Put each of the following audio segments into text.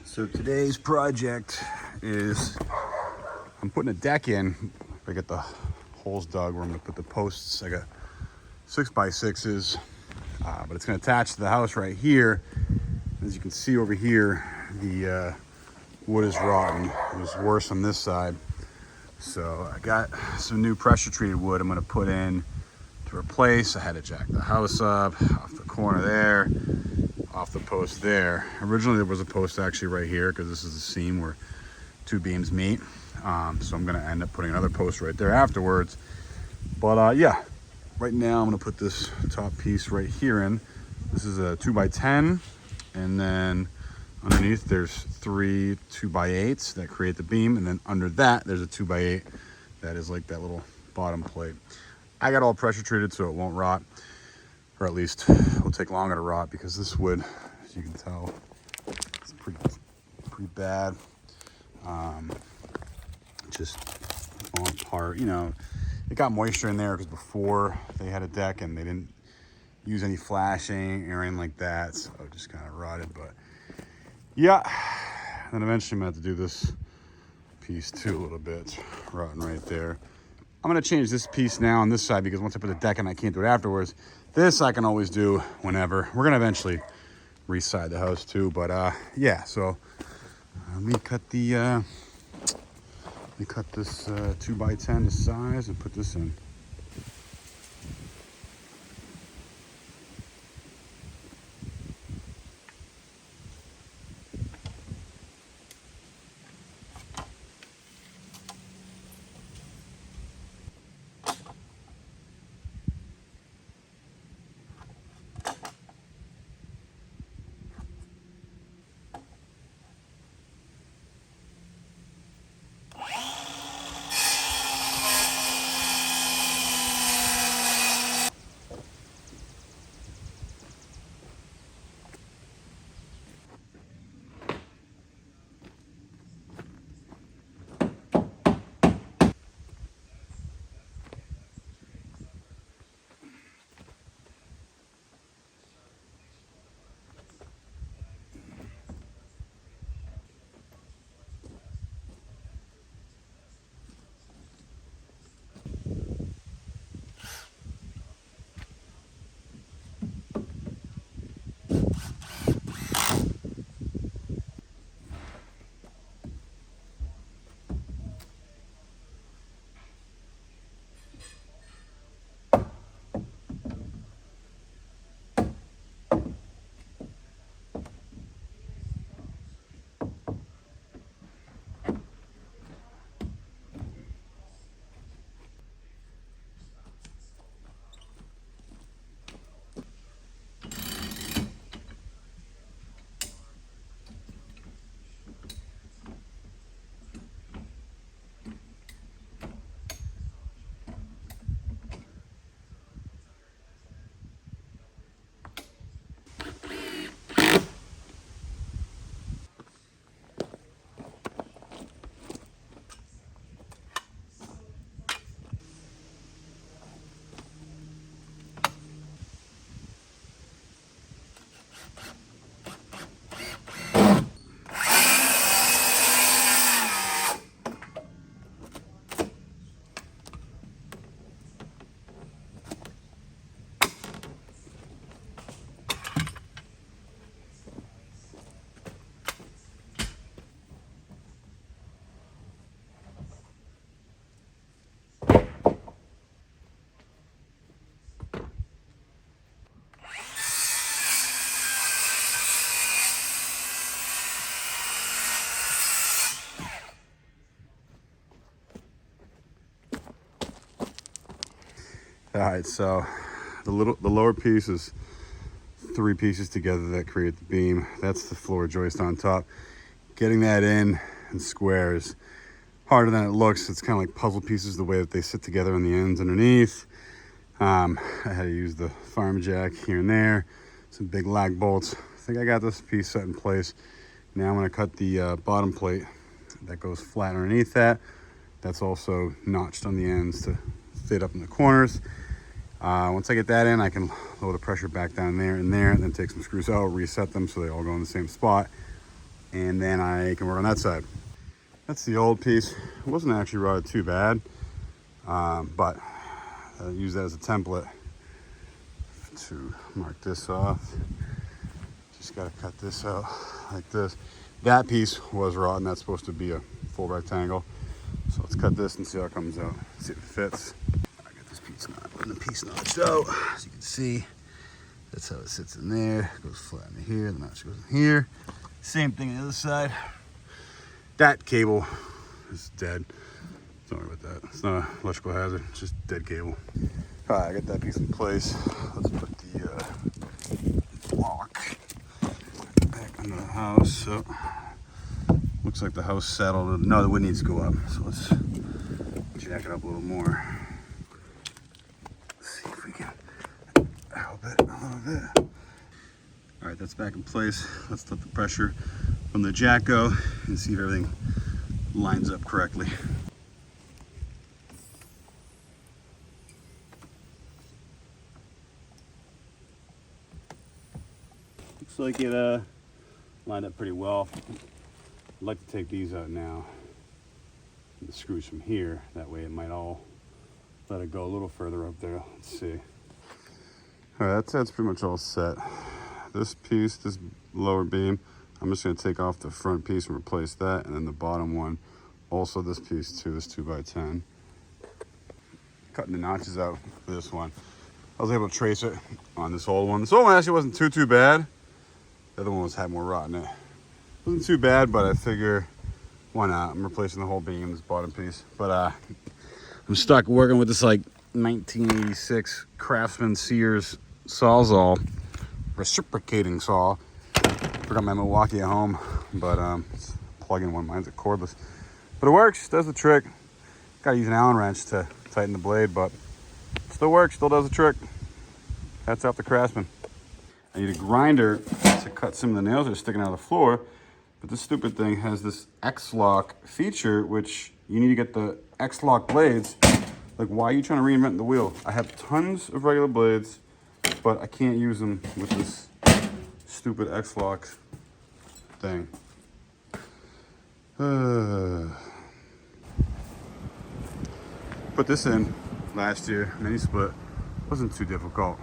So today's project is I'm putting a deck in. I get the holes dug where I'm gonna put the posts. I got 6x6s, but it's gonna attach to the house right here. As you can see over here, the wood is rotten. It was worse on this side. So I got some new pressure treated wood I'm gonna put in to replace. I had to jack the house up off the corner there, off the post there. Originally there was a post actually right here because this is the seam where two beams meet. So I'm gonna end up putting another post right there afterwards. But yeah, right now I'm gonna put this top piece right here in. This is a 2x10, and then underneath there's three 2x8s that create the beam, and then under that there's a 2x8 that is like that little bottom plate. I got all pressure treated so it won't rot, or at least it'll take longer to rot, because this wood, as you can tell, it's pretty bad. Just falling apart. You know, it got moisture in there because before they had a deck and they didn't use any flashing or anything like that, so it just kind of rotted. But yeah, and then eventually I'm gonna have to do this piece too a little bit, rotting right there. I'm gonna change this piece now on this side because once I put the deck in, I can't do it afterwards. This I can always do whenever. We're gonna eventually re-side the house too, but yeah. So let me cut the this 2x10 to size and put this in. All right, so the lower piece is three pieces together that create the beam. That's the floor joist on top. Getting that in square is harder than it looks. It's kind of like puzzle pieces, the way that they sit together on the ends underneath. I had to use the farm jack here and there, some big lag bolts. I think I got this piece set in place. Now I'm gonna cut the bottom plate that goes flat underneath that. That's also notched on the ends to fit up in the corners. Once I get that in, I can lower the pressure back down there and then take some screws out, reset them so they all go in the same spot. and then I can work on that side. That's the old piece. It wasn't actually rotted too bad, but I use that as a template to mark this off. Just gotta cut this out like this. That piece was rotten. That's supposed to be a full rectangle. So let's cut this and see how it comes out. See if it fits. I got this piece notched out. As you can see, that's how it sits in there. It goes flat in here, the notch goes in here. Same thing on the other side. That cable is dead. Don't worry about that. It's not an electrical hazard, it's just dead cable. All right, I got that piece in place. Let's put the block back under the house. So looks like the house settled. No, the wood needs to go up. So let's jack it up a little more. Let's see if we can help it a little bit. All right, that's back in place. Let's let the pressure from the jack go and see if everything lines up correctly. Looks like it lined up pretty well. I'd like to take these out now. The screws from here, that way it might all let it go a little further up there. Let's see. All right, that's pretty much all set. This piece, this lower beam, I'm just gonna take off the front piece and replace that, and then the bottom one, also this piece too, this 2x10. Cutting the notches out for this one. I was able to trace it on this old one. This old one actually wasn't too bad. The other one had more rot in it. Wasn't too bad, but I figure, why not? I'm replacing the whole beam, this bottom piece. But I'm stuck working with this like 1986 Craftsman Sears Sawzall reciprocating saw. Forgot my Milwaukee at home, but it's plug-in one. Mine's a cordless, but it works. Does the trick. Got to use an Allen wrench to tighten the blade, but still works. Still does the trick. Hats off the Craftsman. I need a grinder to cut some of the nails that are sticking out of the floor, but this stupid thing has this X-Lock feature, which you need to get the X-Lock blades. Like, why are you trying to reinvent the wheel? I have tons of regular blades, but I can't use them with this stupid X-Lock thing. Put this in last year, mini split. Wasn't too difficult.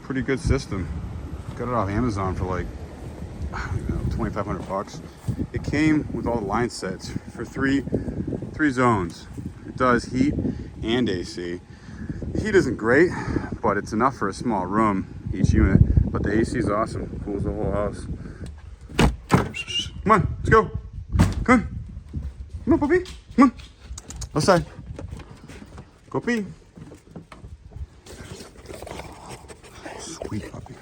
Pretty good system. Got it off Amazon for like, I don't know, 2,500 bucks. It came with all the line sets for three zones. It does heat and AC. The heat isn't great, but it's enough for a small room, each unit. But the AC is awesome. Cools the whole house. Come on, let's go. Come on. Come on, puppy. Come on. Outside. Go pee. Sweet puppy.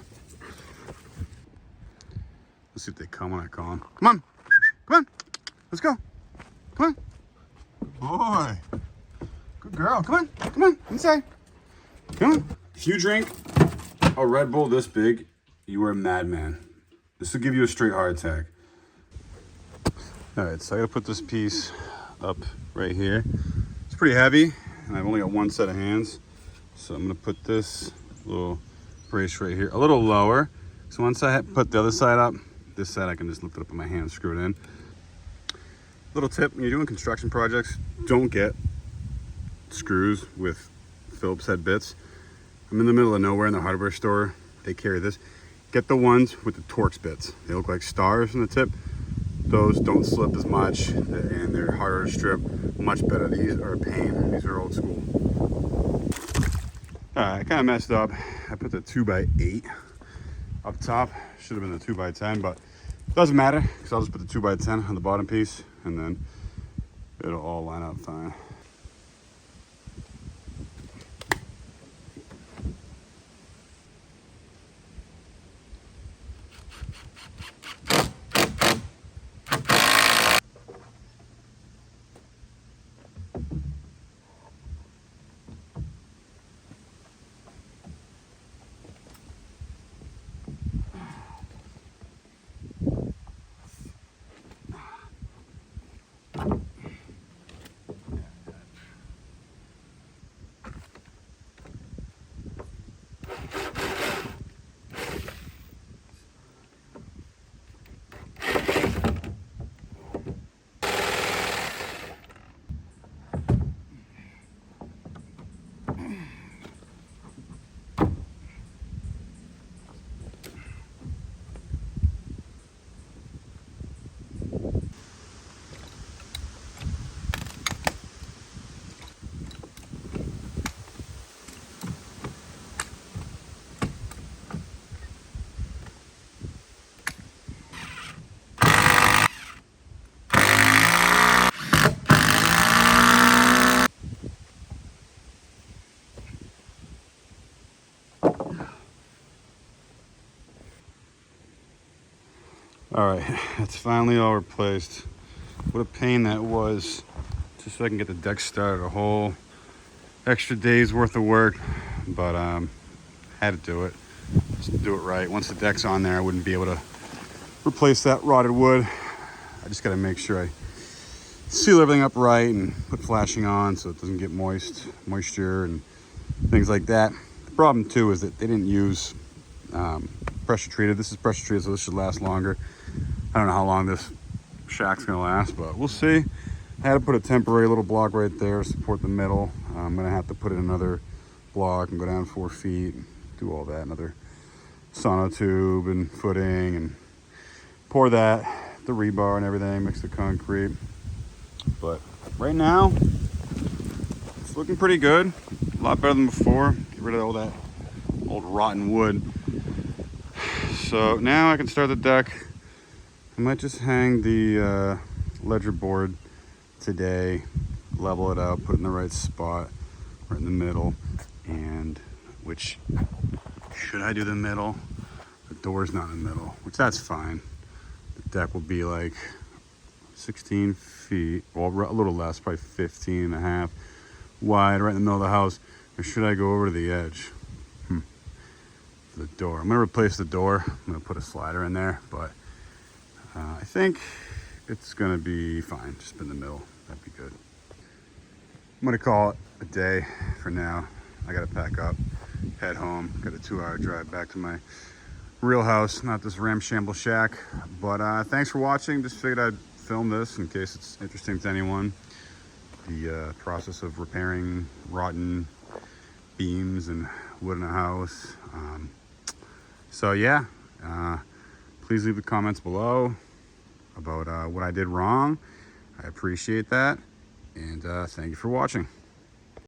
Let's see if they come when I call them. Come on. Come on. Let's go. Come on. Boy. Good girl. Come on. Come on. Inside. Come on. If you drink a Red Bull this big, you are a madman. This will give you a straight heart attack. All right, so I gotta put this piece up right here. It's pretty heavy, and I've only got one set of hands. So I'm gonna put this little brace right here a little lower. So once I put the other side up, this side I can just lift it up with my hand, screw it in. Little tip, when you're doing construction projects, don't get screws with Phillips head bits. I'm in the middle of nowhere in the hardware store. They carry this. Get the ones with the Torx bits. They look like stars on the tip. Those don't slip as much, and they're harder to strip. Much better. These are a pain. These are old school. All right, I kind of messed up. I put the 2x8 up top. Should have been the 2x10, but it doesn't matter because I'll just put the 2x10 on the bottom piece, and then it'll all line up fine. All right, it's finally all replaced. What a pain that was, just so I can get the deck started. A whole extra day's worth of work, but had to do it. Just do it right. Once the deck's on there, I wouldn't be able to replace that rotted wood. I just gotta make sure I seal everything up right and put flashing on so it doesn't get moisture and things like that. The problem too is that they didn't use pressure treated. This is pressure treated, so this should last longer. I don't know how long this shack's gonna last, but we'll see. I had to put a temporary little block right there to support the middle. I'm gonna have to put in another block and go down 4 feet, do all that, another sonotube and footing, and pour that, the rebar and everything, mix the concrete. But right now, it's looking pretty good. A lot better than before. Get rid of all that old rotten wood. So now I can start the deck. I might just hang the ledger board today, level it out, put it in the right spot, right in the middle. And which, should I do the middle? The door's not in the middle, which that's fine. The deck will be like 16 feet, well, a little less, probably 15 and a half wide, right in the middle of the house. Or should I go over to the edge? For the door. I'm gonna replace the door. I'm gonna put a slider in there, but I think it's gonna be fine, just in the middle. That'd be good. I'm gonna call it a day for now. I gotta pack up, head home. Got a 2-hour drive back to my real house, not this ramshamble shack. But thanks for watching. Just figured I'd film this in case it's interesting to anyone. The process of repairing rotten beams and wood in a house. So yeah, please leave the comments below about what I did wrong. I appreciate that, and thank you for watching.